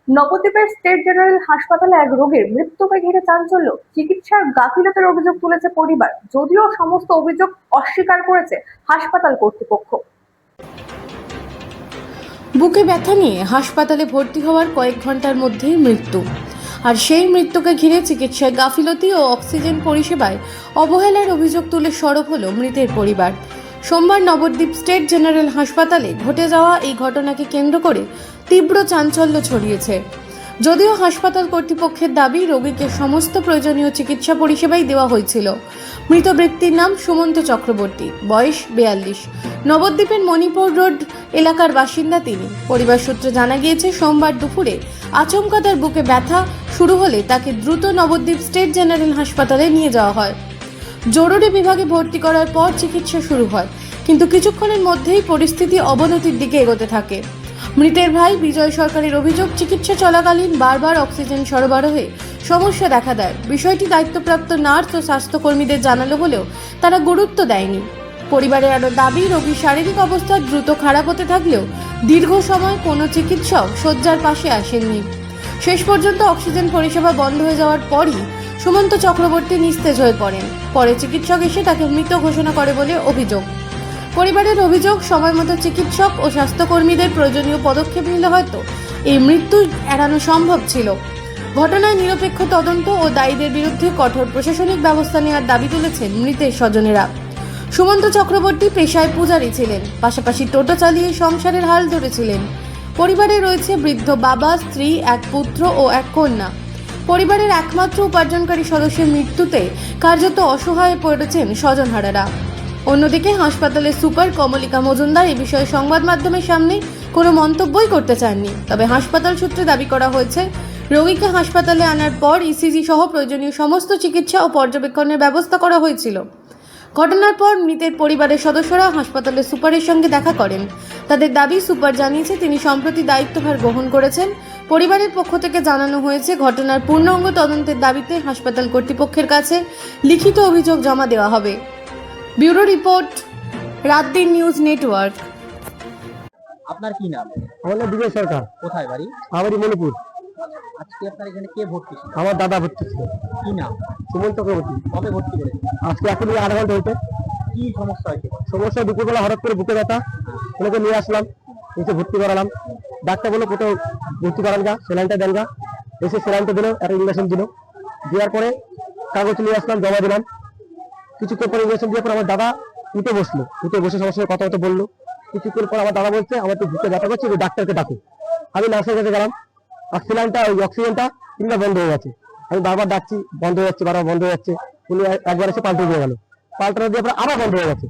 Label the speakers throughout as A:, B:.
A: নবদ্বীপের state general হাসপাতালে এক রোগীর মৃত্যুকে ঘিরে চাঞ্চল্য। চিকিৎসার গাফিলতির অভিযোগ তুলেছে পরিবার, যদিও সমস্ত অভিযোগ অস্বীকার করেছে হাসপাতাল কর্তৃপক্ষ।
B: বুকে ব্যথা নিয়ে হাসপাতালে ভর্তি হওয়ার কয়েক ঘন্টার মধ্যেই মৃত্যু। আর সেই মৃত্যুকে ঘিরে চিকিৎসায় গাফিলতি ও অক্সিজেন পরিষেবায় অবহেলার অভিযোগ তুলে সরব হলো মৃতের পরিবার। সোমবার নবদ্বীপ স্টেট জেনারেল হাসপাতালে ঘটে যাওয়া এই ঘটনাকে কেন্দ্র করে তীব্র চাঞ্চল্য ছড়িয়েছে। যদিও হাসপাতাল কর্তৃপক্ষের দাবি, রোগীকে সমস্ত প্রয়োজনীয় চিকিৎসা পরিষেবাই দেওয়া হয়েছিল। মৃত ব্যক্তির নাম সুমন্ত চক্রবর্তী, বয়স 42, নবদ্বীপের মণিপুর রোড এলাকার বাসিন্দা তিনি। পরিবার সূত্রে জানা গিয়েছে, সোমবার দুপুরে আচমকা তার বুকে ব্যথা শুরু হলে তাকে দ্রুত নবদ্বীপ স্টেট জেনারেল হাসপাতালে নিয়ে যাওয়া হয়। জরুরি বিভাগে ভর্তি করার পর চিকিৎসা শুরু হয়, কিন্তু কিছুক্ষণের মধ্যেই পরিস্থিতি অবনতির দিকে এগোতে থাকে। মৃতের ভাই বিজয় সরকারের অভিযোগ, চিকিৎসা চলাকালীন বারবার অক্সিজেন সরবরাহে সমস্যা দেখা দেয়। বিষয়টি দায়িত্বপ্রাপ্ত নার্স ও স্বাস্থ্যকর্মীদের জানানো হলেও তারা গুরুত্ব দেয়নি। পরিবারের আরও দাবি, রোগীর শারীরিক অবস্থা দ্রুত খারাপ হতে থাকলেও দীর্ঘ সময় কোনো চিকিৎসক শয্যার পাশে আসেননি। শেষ পর্যন্ত অক্সিজেন পরিষেবা বন্ধ হয়ে যাওয়ার পরই সুমন্ত চক্রবর্তী নিস্তেজ হয়ে পড়েন। পরে চিকিৎসক এসে তাকে মৃত ঘোষণা করে বলে অভিযোগ। পরিবারের অভিযোগ, সময়মতো চিকিৎসক ও স্বাস্থ্যকর্মীদের প্রয়োজনীয় পদক্ষেপ নিলে হয়তো এই মৃত্যু এড়ানো সম্ভব ছিল। ঘটনায় নিরপেক্ষ তদন্ত ও দায়ীদের বিরুদ্ধে কঠোর প্রশাসনিক ব্যবস্থা নেওয়ার দাবি তুলেছেন মৃতের স্বজনেরা। সুমন্ত চক্রবর্তী পেশায় পূজারী ছিলেন, পাশাপাশি টোটো চালিয়ে সংসারের হাল ধরেছিলেন। পরিবারে রয়েছে বৃদ্ধ বাবা, স্ত্রী, এক পুত্র ও এক কন্যা। পরিবারের একমাত্র উপার্জনকারী সদস্যের মৃত্যুতে কার্যত অসহায় পড়েছেন স্বজনহারারা। অন্যদিকে হাসপাতালের সুপার কমলিকা মজুমদার এ বিষয়ে সংবাদ মাধ্যমের সামনে কোনো মন্তব্যই করতে চাননি। তবে হাসপাতাল সূত্রে দাবি করা হয়েছে, রোগীকে হাসপাতালে আনার পর ইসিজি সহ প্রয়োজনীয় সমস্ত চিকিৎসা ও পর্যবেক্ষণের ব্যবস্থা করা হয়েছিল। ঘটনার পর মৃতের পরিবারের সদস্যরা হাসপাতালের সুপারের সঙ্গে দেখা করেন। তাদের দাবি, সুপার জানিয়েছে তিনি সম্প্রতি দায়িত্বভার গ্রহণ করেছেন। পরিবারের পক্ষ থেকে জানানো হয়েছে, ঘটনার পূর্ণাঙ্গ তদন্তের দাবিতে হাসপাতাল কর্তৃপক্ষের কাছে লিখিত অভিযোগ জমা দেওয়া হবে। Bureau report, রাতদিন news network.
C: আপনার কি নাম?
D: আমার নাম বিজয় সরকার।
C: কোথায় বাড়ি?
D: আমার মণিপুর।
C: আজকে আপনার এখানে কে ভর্তি ছিল?
D: আমার দাদা ভর্তি ছিল।
C: কি নাম?
D: সুমন চক্রবর্তী।
C: কবে ভর্তি করেছে?
D: আজকে এখন 8 ঘন্টা হয়েছে।
C: কি সমস্যা হয়েছে?
D: সমস্যা, দুপুরবেলা হঠাৎ করে বুকে ব্যথা, ওনাকে নিয়ে আসলাম, এসে ভর্তি করালাম। ডাক্তার বললো কোথাও ভর্তি করান গা, স্যালাইনটা দেন গা। এসে স্যালাইনটা দিল, একটা ইঞ্জেকশন দিল। দেওয়ার পরে কাগজ নিয়ে আসলাম, জমা দিলাম। কিছুক্ষণ পরে ইঞ্জেকশন দেওয়ার পর আমার দাদা উঠে বসলো, উঠে বসে সবার সঙ্গে কথা বললো। কিছুক্ষণ পর আমার দাদা বলছে, আমার তো বুকে ব্যথা করছে, ডাক্তারকে ডাকো। আমি নার্সের কাছে গেলাম, আর স্যালাইনটা, ওই অক্সিজেনটা তিনটা বন্ধ হয়ে গেছে। আমি বারবার ডাকছি, বন্ধ হয়ে যাচ্ছে, বারবার বন্ধ হয়ে যাচ্ছে। উনি একবার এসে পাল্টে দিয়ে গেল, পাল্টানো দিয়ে পরে আবার বন্ধ হয়ে গেছে।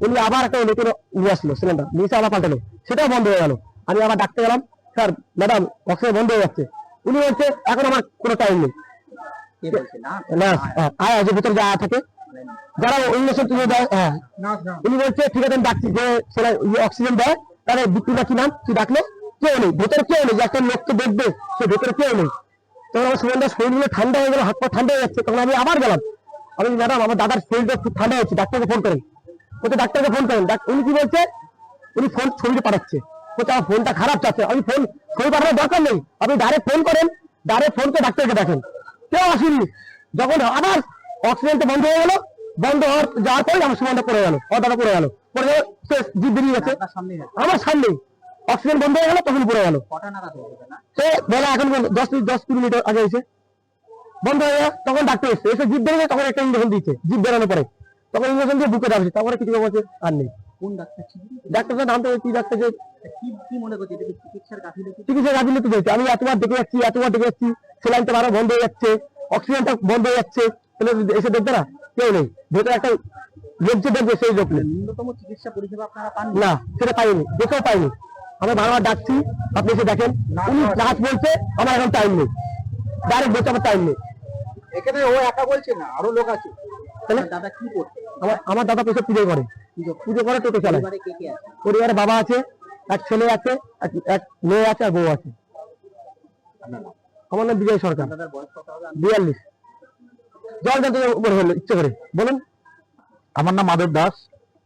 D: উনি আবার একটা নতুন নিয়ে আসলো সিলিন্ডার, নিয়ে এসে আবার পাল্টালো, সেটাও বন্ধ হয়ে গেল। আমি আবার ডাকতে গেলাম, স্যার ম্যাডাম অক্সিজেন বন্ধ হয়ে যাচ্ছে। উনি বলছে এখন আমার কোনো টাইম নেই।
C: কে বলছে? না
D: আয় যে ভিতরে যা থাকে যারা ইঞ্জেকশন তুলে দেয়, হ্যাঁ উনি বলছে ঠিক আছে আমি ডাকছি, যে অক্সিজেন দেয় তাহলে বিক্রিটা কি নাম, কি ডাকলো, কেউ নেই ভেতরে, কেউ নেই, যে একটা লোককে দেখবে সে ভেতরে কেউ নেই। তখন আমার সুমনদার শরীরগুলো ঠান্ডা হয়ে গেল, হাত পা ঠান্ডা হয়ে যাচ্ছে। তখন আমি আবার গেলাম, আমি ম্যাডাম আমার দাদার শরীরটা খুব ঠান্ডা হচ্ছে, ডাক্তারকে ফোন করেন। বলছে ডাক্তারকে ফোন করেন। উনি কি বলছে, উনি ফোন ছবিতে পাঠাচ্ছে, বলছে আমার ফোনটা খারাপ চাচ্ছে। আমি ফোন ছবি পাঠানোর দরকার নেই, আপনি ডাইরেক্ট ফোন করেন, ডাইরেক্ট ফোন করে ডাক্তারকে দেখেন। কেউ আসেনি। যখন আবার অক্সিজেনটা বন্ধ হয়ে গেল, বন্ধ যাওয়ার পরে আমার সুমনটা পড়ে গেল, দাদা পড়ে গেল, পড়ে জিভ বেরিয়ে গেছে আমার সামনে। অক্সিজেন বন্ধ হয়ে গেল, তখন পড়ে গেল। সে বেলা এখন 10 মিনিট আগে এসে বন্ধ হয়ে গেল। তখন ডাক্তার এসে এসে জিভ বেরিয়ে, তখন একটা ইঞ্জেকশন দিয়েছে, জিভ বেরোনোর পরে তখন ইঞ্জেকশন দিয়ে বুকে দাঁড়িয়েছে। তারপরে কিছু বলছে আর নেই।
C: কোন ডাক্তার ছিল?
D: ডাক্তারটার নাম তো কি ডাক্তার, যে
C: কি মনে করছে এটা কি চিকিৎসার গাফিলতি?
D: চিকিৎসা গাফিলতি হয়েছে। আমি এতবার দেখে যাচ্ছি, স্যালাইনটা বারো বন্ধ হয়ে যাচ্ছে, অক্সিজেনটা বন্ধ হয়ে যাচ্ছে, তাহলে এসে দেখবে না, কেউ নেই ভেতরে, একটা লোক যে দেখবে সেই লোক নেই।
C: ন্যূনতম চিকিৎসা পরিষেবা আপনারা পান
D: না, সেটা পাইনি, দেখেও পাইনি। আমি বারবার ডাকছি, আপনি এসে দেখেন। উনি নার্স বলছে আমার এখন টাইম নেই, ডাইরেক্ট বলছে আমার টাইম নেই।
C: এখানে ও একা বলছে না, আরো লোক আছে।
D: তাহলে
C: দাদা কি করছে?
D: আমার দাদা পেশে পুজো করে, টোটো চালায়।
C: পরিবারে কে কে আছে?
D: পরিবারে বাবা আছে, এক ছেলে আছে, এক মেয়ে আছে, আর বউ আছে। আমার নাম বিজয় সরকার।
C: দাদার বয়স কত হবে?
D: 42। জল জানতে উপরে হলো ইচ্ছে করে বলুন।
E: আমার নাম মাধব দাস।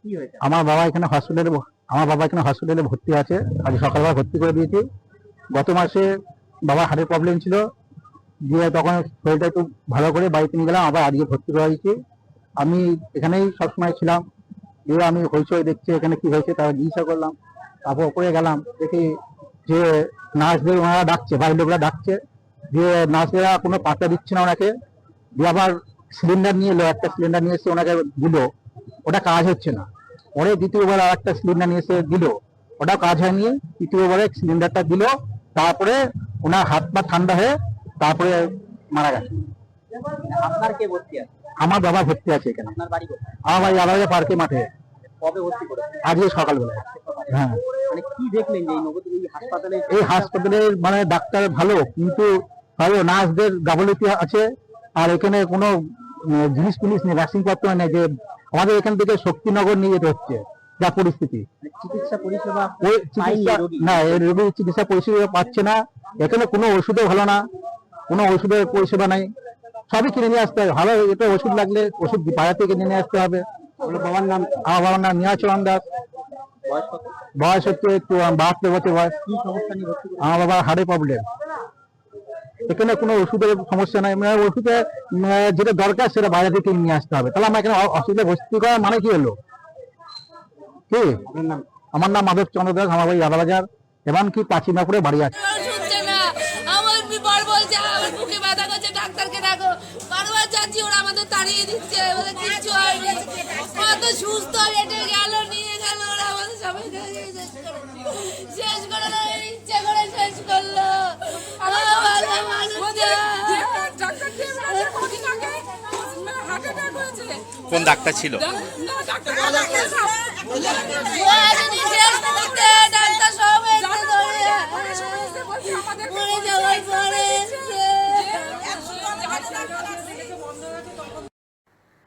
C: কি হয়েছে?
E: আমার বাবা এখানে হসপিটালে ভর্তি আছে। আজ সকালবেলা ভর্তি করে দিয়েছি। গত মাসে বাবার হার্টের প্রবলেম ছিল, দিয়ে তখন শরীরটা একটু ভালো করে বাড়িতে নিয়ে গেলাম, আবার আজকে ভর্তি করা হয়েছে। আমি এখানেই সবসময় ছিলাম, দিয়ে আমি হইচই দেখছি এখানে কি হয়েছে, তারপর জিজ্ঞাসা করলাম। তারপর ওপরে গেলাম, দেখি যে নার্সদের ওনারা ডাকছে, বাড়ির লোকরা ডাকছে, দিয়ে নার্সেরা কোনো পাত্তা দিচ্ছে না ওনাকে। দিয়ে আবার সিলিন্ডার নিয়ে এলো, একটা সিলিন্ডার নিয়ে এসে ওনাকে দিল, ওটা কাজ হচ্ছে না। পরে দ্বিতীয়বার আর একটা সিলিন্ডার নিয়ে এসে দিল, ওটা কাজ হয়নি। তৃতীয়বারে সিলিন্ডারটা দিল, তারপরে ওনার হাত পা ঠান্ডা হয়ে তারপরে মারা গেছে।
C: আপনার কে ভর্তি আছে?
E: আমার বাবা ভর্তি আছে এখানে।
C: আপনার বাড়ি কোথায়?
E: আমার বাড়ি আলাদা পার্কে মাঠে,
C: কবে ভর্তি করেছে?
E: আজকে সকালবেলা। হ্যাঁ,
C: মানে কি দেখলেন যে এই নবদ্বীপ এই হাসপাতালে?
E: এই হাসপাতালের মানে ডাক্তার ভালো, কিন্তু ভালো নার্সদের গাফিলতি আছে। আর এখানে কোনো জিনিস পুলিশ নেই, ভ্যাকসিন পত্র নেই, যে আমাদের এখান থেকে শক্তিনগর নিয়ে যেতে হচ্ছে, যা পরিস্থিতি।
C: মানে চিকিৎসা পরিষেবা
E: ওই
C: পায়নি
E: চিকিৎসা
C: রোগী?
E: না, এই রোগীর চিকিৎসা পরিষেবা পাচ্ছে না। এখানে কোনো ওষুধও ভালো না, কোনো ওষুধের পরিষেবা নাই, সবই কিনে নিয়ে আসতে হবে। ভালো এটা ওষুধ লাগলে ওষুধ বাজার থেকে কিনে নিয়ে আসতে হবে।
C: আপনার বাবার নাম?
E: আমার বাবার নাম নিয়াচরণ দাস,
C: বয়স কত?
E: বয়স হচ্ছে 72 বছর বয়স।
C: কি সমস্যা নিয়ে ভর্তি করেছে?
E: আমার বাবার হার্টের প্রবলেম। এখানে কোনো ওষুধের সমস্যা নাই, মানে ওষুধে যেটা দরকার সেটা বাইরে থেকে কিনে নিয়ে আসতে হবে। তাহলে আমরা এখানে অসুবিধা ভর্তি করার মানে কি হলো? কি
C: আপনার নাম?
E: আমার নাম মাধব চন্দ্র দাস, আমার বাড়ি আদাবাজার, এমনকি পাঁচিমাপুরে বাড়ি আছে।
F: শুনছে না, আমার বিপদ বলছে, আমার বুকে ব্যথা করছে, ডাক্তারকে ডাকো। বারবার যাচ্ছি, ওরা আমাদের তাড়িয়ে দিচ্ছে, বলে কিচ্ছু হয়নি। কত সুস্থ হেঁটে গেল, নিয়ে গেল, ওরা আমাদের সবাইকে শেষ করে দেয়, ইচ্ছে করে শেষ করলো। ভালো মানুষটা।
G: কোন ডাক্তার ছিল?
F: ও আসেনি শেষ করতে, ডাক্তার সব এসে ধরে মরে যাওয়ার পরে এসছে।